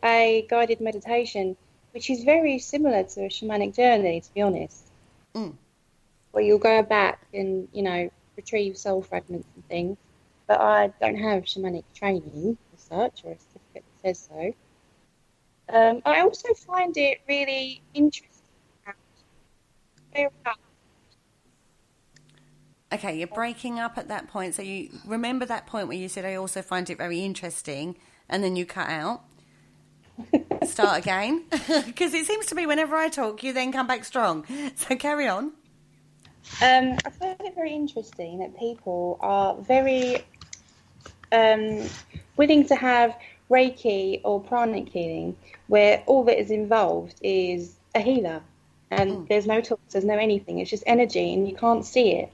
F: a guided meditation, which is very similar to a shamanic journey, to be honest, where you'll go back and, retrieve soul fragments and things. But I don't have shamanic training as such, or a certificate that says so. I also find it really interesting.
E: Okay, you're breaking up at that point. So you remember that point where you said, I also find it very interesting, and then you cut out. Start again. Because it seems to be whenever I talk, you then come back strong. So carry on.
F: I find it very interesting that people are very willing to have Reiki or pranic healing, where all that is involved is a healer. And there's no talks, there's no anything. It's just energy, and you can't see it.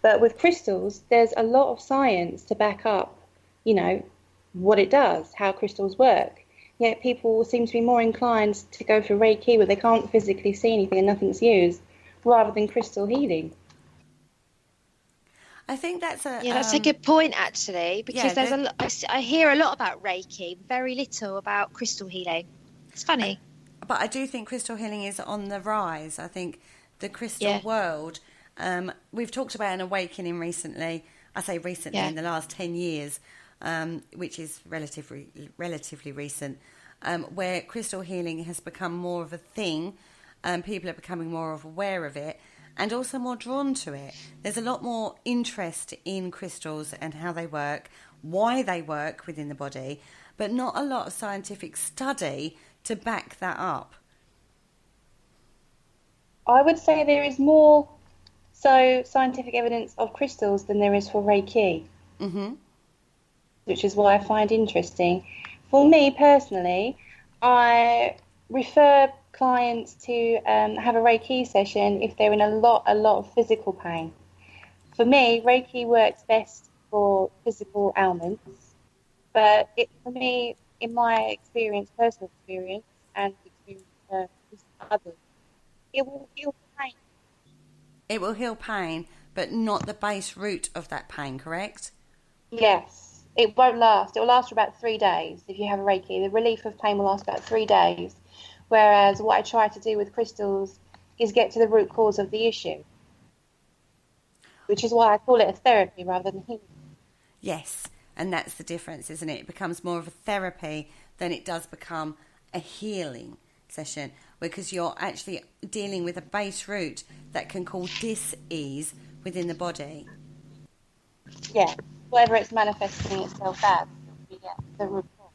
F: But with crystals, there's a lot of science to back up, what it does, how crystals work. Yet people seem to be more inclined to go for Reiki, where they can't physically see anything and nothing's used, rather than crystal healing.
E: I think that's
D: that's a good point, actually, because I hear a lot about Reiki, very little about crystal healing. It's funny.
E: But I do think crystal healing is on the rise. I think the crystal world... we've talked about an awakening recently. I say recently, in the last 10 years, which is relatively recent, where crystal healing has become more of a thing. People are becoming more aware of it, and also more drawn to it. There's a lot more interest in crystals and how they work, why they work within the body, but not a lot of scientific study to back that up.
F: I would say there is more scientific evidence of crystals than there is for Reiki, which is what I find interesting. For me personally, I refer clients to have a Reiki session if they're in a lot of physical pain. For me, Reiki works best for physical ailments, but for me, in my personal experience, and experience of others, it will heal pain.
E: It will heal pain, but not the base root of that pain, correct?
F: Yes. It won't last. It will last for about 3 days if you have a Reiki. The relief of pain will last about 3 days. Whereas what I try to do with crystals is get to the root cause of the issue, which is why I call it a therapy rather than healing.
E: Yes, and that's the difference, isn't it? It becomes more of a therapy than it does become a healing session, because you're actually dealing with a base root that can cause dis-ease within the body.
F: Yeah, whatever it's manifesting itself as, the root cause.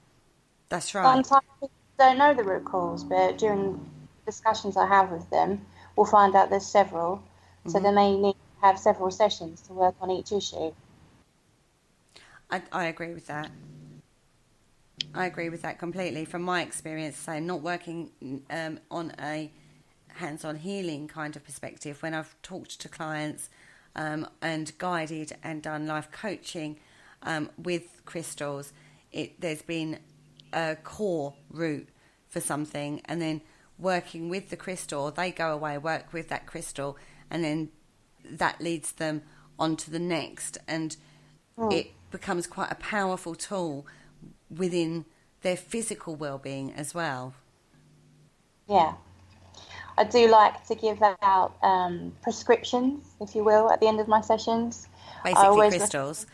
E: That's right.
F: Sometimes people don't know the root cause, but during discussions I have with them, we'll find out there's several. So they may need to have several sessions to work on each issue.
E: I agree with that. I agree with that completely. From my experience, so not working on a hands-on healing kind of perspective, when I've talked to clients and guided and done life coaching with crystals, there's been a core root for something, and then working with the crystal, they go away, work with that crystal, and then that leads them on to the next, and it becomes quite a powerful tool within their physical well-being as well.
F: Yeah. I do like to give out prescriptions, if you will, at the end of my sessions.
E: Basically crystals.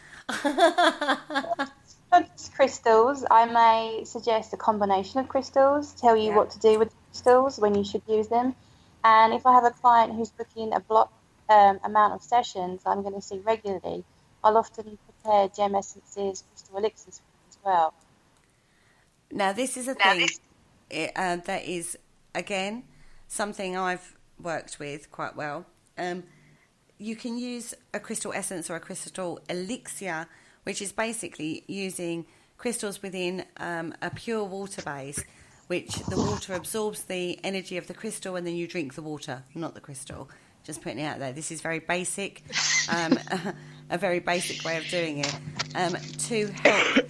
F: Crystals. I may suggest a combination of crystals, tell you what to do with the crystals, when you should use them. And if I have a client who's booking a block amount of sessions I'm going to see regularly, I'll often prepare gem essences, crystal elixirs for them as well.
E: Now, this is a thing that is, again, something I've worked with quite well. You can use a crystal essence or a crystal elixir, which is basically using crystals within a pure water base, which the water absorbs the energy of the crystal, and then you drink the water, not the crystal. Just putting it out there. This is very basic, a very basic way of doing it, to help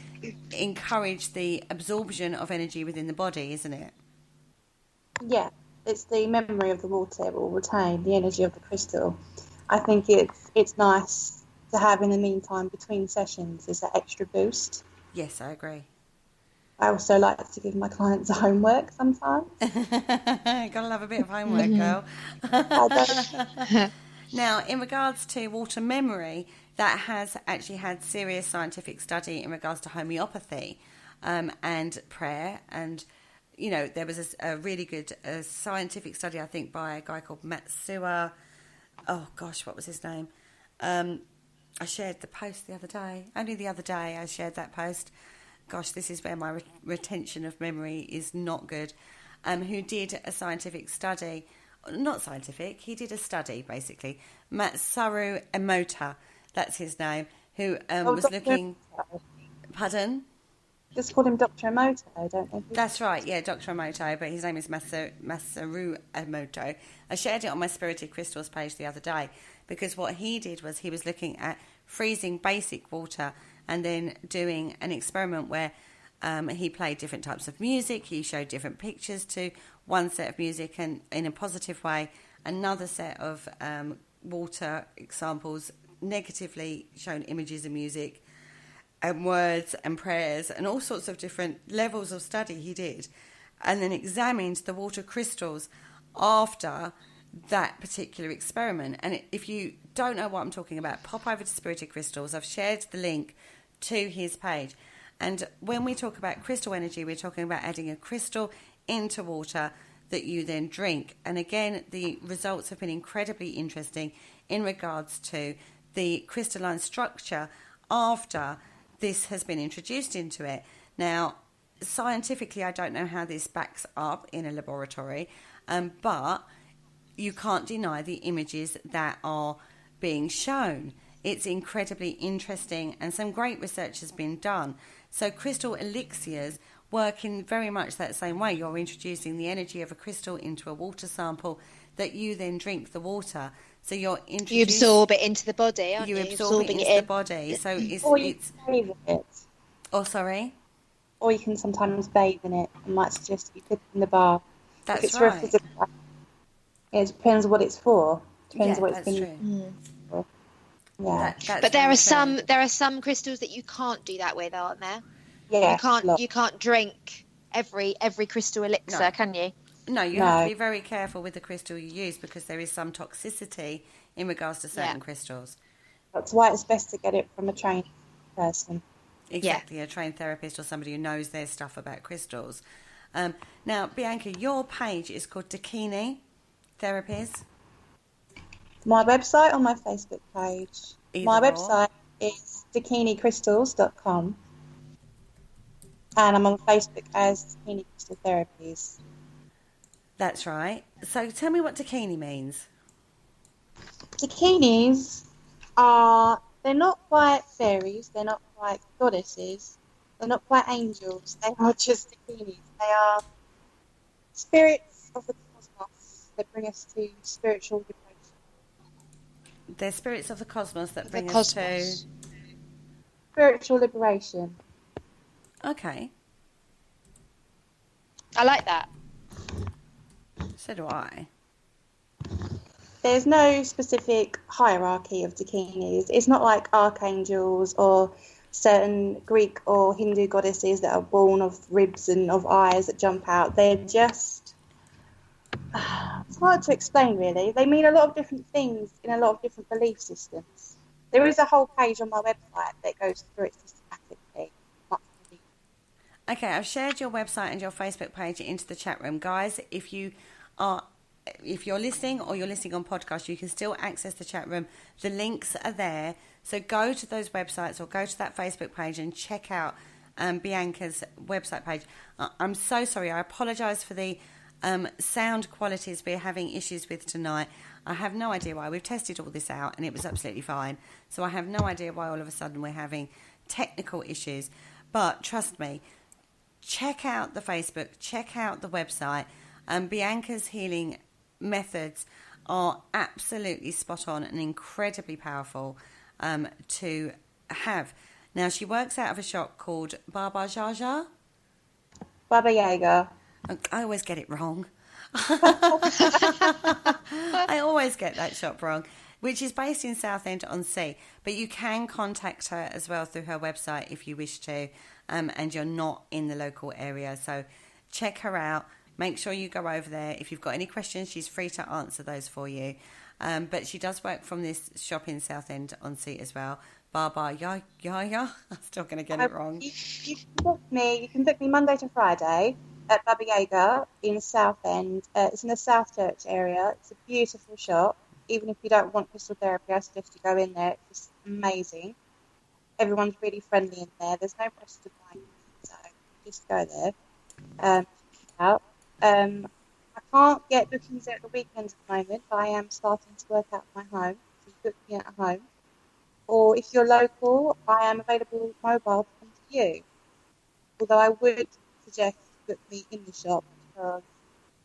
E: encourage the absorption of energy within the body, isn't it?
F: Yeah, it's the memory of the water. It will retain the energy of the crystal. I think it's nice to have in the meantime between sessions as an extra boost.
E: Yes, I agree.
F: I also like to give my clients homework sometimes.
E: Gotta love a bit of homework, girl. Now, in regards to water memory, that has actually had serious scientific study in regards to homeopathy and prayer. And, you know, there was a really good scientific study, I think, by a guy called Matsuo. Oh, gosh, what was his name? I shared the post the other day. Only the other day I shared that post. Gosh, this is where my retention of memory is not good. Who did a scientific study. Not scientific, he did a study, basically. Matsuo Emoto, that's his name, who was
F: Dr.
E: looking...
F: Emoto.
E: Pardon?
F: Just call him Dr. Emoto, don't they?
E: That's right, yeah, Dr. Emoto, but his name is Masaru Emoto. I shared it on my Spirited Crystals page the other day, because what he did was he was looking at freezing basic water and then doing an experiment where he played different types of music. He showed different pictures to one set of music, and in a positive way, another set of water examples negatively shown images of music and words and prayers and all sorts of different levels of study he did, and then examined the water crystals after that particular experiment. And if you don't know what I'm talking about, pop over to Spirited Crystals. I've shared the link to his page. And when we talk about crystal energy, we're talking about adding a crystal into water that you then drink. And again, the results have been incredibly interesting in regards to the crystalline structure after this has been introduced into it. Now, scientifically, I don't know how this backs up in a laboratory, but you can't deny the images that are being shown. It's incredibly interesting, and some great research has been done. So crystal elixirs work in very much that same way. You're introducing the energy of a crystal into a water sample that you then drink the water. So you
D: absorb it into the body, aren't you?
E: You absorb it into the body. So it's
F: bathe in it.
E: Oh, sorry?
F: Or you can sometimes bathe in it. I might suggest you put it in the bath.
E: That's
F: it's
E: right.
F: It depends what it's for. Depends what it's
E: that's
F: been
E: true.
F: for. Yeah.
D: But there are some crystals that you can't do that with, aren't there?
F: Yeah.
D: You can't drink every crystal elixir, can you?
E: No, you have to be very careful with the crystal you use, because there is some toxicity in regards to certain crystals.
F: That's why it's best to get it from a trained person.
E: Exactly, a trained therapist or somebody who knows their stuff about crystals. Now, Bianca, your page is called Dakini Therapies.
F: My website or my Facebook page? My website is dakinicrystals.com, and I'm on Facebook as Dakini Crystal Therapies.
E: That's right. So tell me what Dakini means.
F: Dakinis they're not quite fairies, they're not quite goddesses, they're not quite angels, they are just Dakinis. They are spirits of the cosmos that bring us to spiritual liberation.
E: They're spirits of the cosmos that bring us to...
F: Spiritual liberation.
E: Okay.
D: I like that.
E: So do I.
F: There's no specific hierarchy of dakinis. It's not like archangels or certain Greek or Hindu goddesses that are born of ribs and of eyes that jump out. They're just... It's hard to explain, really. They mean a lot of different things in a lot of different belief systems. There is a whole page on my website that goes through it systematically.
E: Okay, I've shared your website and your Facebook page into the chat room. Guys, if you're listening or you're listening on podcast, you can still access the chat room. The links are there. So go to those websites or go to that Facebook page and check out Bianca's website page. I'm so sorry. I apologise for the sound qualities we're having issues with tonight. I have no idea why. We've tested all this out and it was absolutely fine. So I have no idea why all of a sudden we're having technical issues. But trust me, check out the Facebook, check out the website. Bianca's healing methods are absolutely spot on and incredibly powerful to have. Now, she works out of a shop called Baba Yaga.
F: Baba Yaga.
E: I always get it wrong. I always get that shop wrong, which is based in Southend-on-Sea. But you can contact her as well through her website if you wish to, and you're not in the local area. So check her out. Make sure you go over there. If you've got any questions, she's free to answer those for you. But she does work from this shop in Southend-on-Sea as well. Baba Yaga. I'm still going to get it wrong.
F: You can book me Monday to Friday at Baba Yaga in Southend. It's in the South Church area. It's a beautiful shop. Even if you don't want crystal therapy, I suggest you go in there. It's amazing. Everyone's really friendly in there. There's no pressure to buy anything, so just go there. Out. I can't get bookings at the weekends at the moment, but I am starting to work out my home. So you book me at home. Or if you're local, I am available mobile to come to you. Although I would suggest book me in the shop because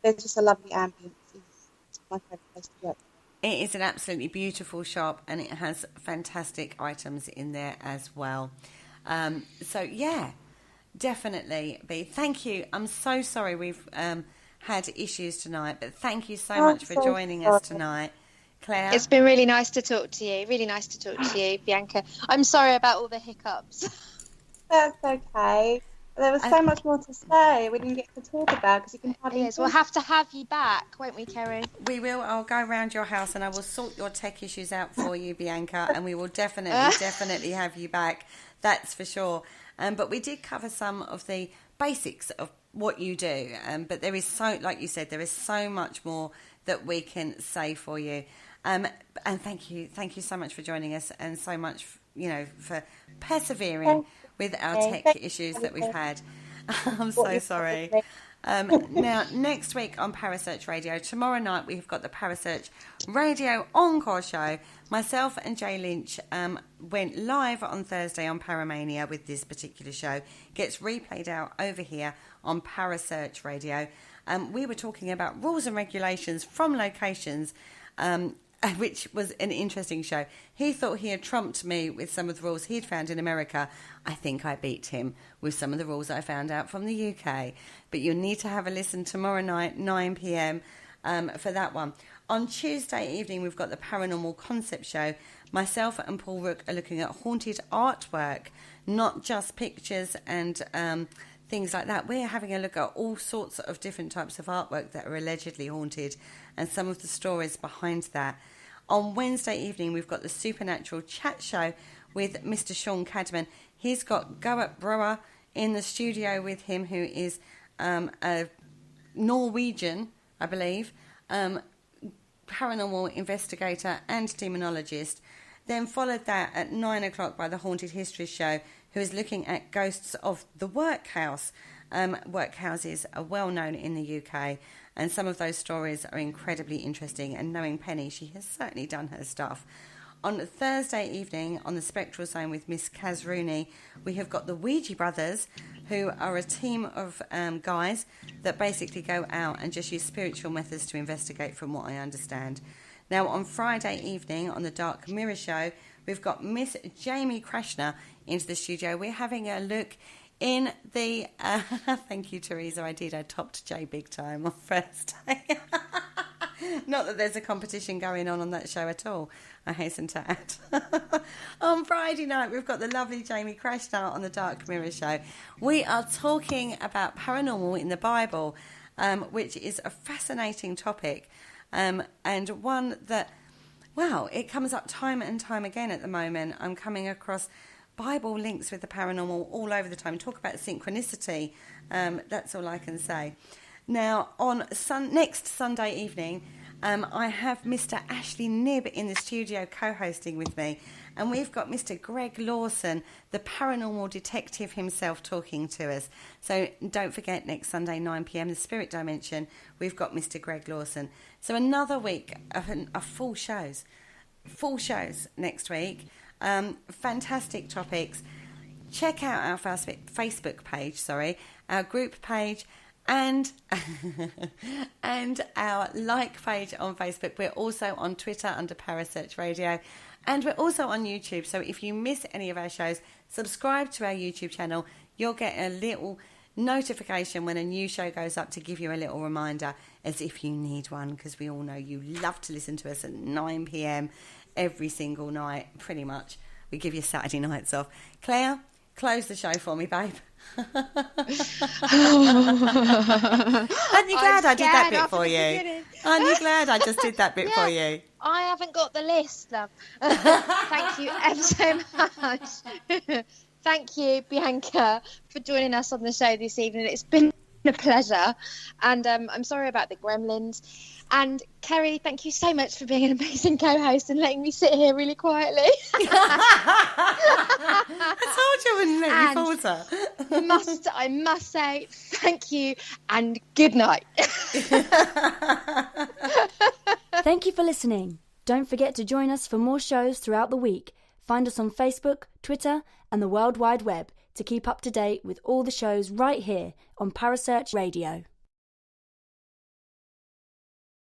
F: there's just a lovely ambience. It's my favourite place to work.
E: It is an absolutely beautiful shop and it has fantastic items in there as well. So yeah, definitely. B, thank you. I'm so sorry we've had issues tonight, but thank you so much for joining us tonight. Claire?
D: It's been really nice to talk to you. Really nice to talk to you, Bianca. I'm sorry about all the hiccups.
F: That's okay. There was so much more to say we didn't get to talk about because you can hardly...
D: Yes, we'll have to have you back, won't we, Kerry?
E: We will. I'll go around your house and I will sort your tech issues out for you, Bianca, and we will definitely have you back. That's for sure. But we did cover some of the basics of what you do. But there is so, like you said, there is so much more that we can say for you. And thank you so much for joining us and so much, for persevering with our tech issues that we've had. I'm so sorry. Now, next week on Parasearch Radio, tomorrow night we've got the Parasearch Radio Encore show. Myself and Jay Lynch went live on Thursday on Paramania with this particular show. Gets replayed out over here on Parasearch Radio. We were talking about rules and regulations from locations, which was an interesting show. He thought he had trumped me with some of the rules he'd found in America. I think I beat him with some of the rules I found out from the UK. But you'll need to have a listen tomorrow night, 9 p.m, for that one. On Tuesday evening, we've got the Paranormal Concept Show. Myself and Paul Rook are looking at haunted artwork, not just pictures and things like that. We're having a look at all sorts of different types of artwork that are allegedly haunted and some of the stories behind that. On Wednesday evening, we've got the Supernatural Chat Show with Mr. Sean Cadman. He's got Goat Brewer in the studio with him, who is a Norwegian, I believe, paranormal investigator and demonologist. Then followed that at 9 o'clock by the Haunted History Show, who is looking at ghosts of the workhouse. Workhouses are well known in the UK, and some of those stories are incredibly interesting, and knowing Penny, she has certainly done her stuff. On Thursday evening, on the Spectral Zone with Miss Kaz Rooney, we have got the Ouija Brothers, who are a team of guys that basically go out and just use spiritual methods to investigate, from what I understand. Now, on Friday evening, on the Dark Mirror Show, we've got Miss Jamie Krashner into the studio. We're having a look In the thank you, Teresa. I did. I topped Jay big time on first day. Not that there's a competition going on that show at all, I hasten to add. On Friday night, we've got the lovely Jamie Crashnout on the Dark Mirror Show. We are talking about paranormal in the Bible, which is a fascinating topic, and one that, wow, it comes up time and time again at the moment. I'm coming across Bible links with the paranormal all over the time. Talk about synchronicity. That's all I can say. Now, on next Sunday evening, I have Mr. Ashley Nibb in the studio co-hosting with me. And we've got Mr. Greg Lawson, the paranormal detective himself, talking to us. So don't forget, next Sunday, 9 p.m, the Spirit Dimension, we've got Mr. Greg Lawson. So another week of full shows. Full shows next week. Fantastic topics. Check out our Facebook page, our group page, and and our like page on Facebook. We're also on Twitter under Parasearch Radio, and we're also on YouTube. So if you miss any of our shows, subscribe to our YouTube channel. You'll get a little notification when a new show goes up to give you a little reminder, as if you need one, because we all know you love to listen to us at 9 p.m. every single night, pretty much. We give you Saturday nights off. Claire, close the show for me, babe. Aren't you glad I did that bit for you? Aren't you glad I just did that bit for you?
D: I haven't got the list, love. Thank you ever so much. Thank you, Bianca, for joining us on the show this evening. It's been a pleasure. And I'm sorry about the gremlins. And Kerry, thank you so much for being an amazing co-host and letting me sit here really quietly.
E: I told you I wouldn't let you falter.
D: I must say thank you and good night.
B: Thank you for listening. Don't forget to join us for more shows throughout the week. Find us on Facebook, Twitter, and the World Wide Web to keep up to date with all the shows right here on Parasearch Radio.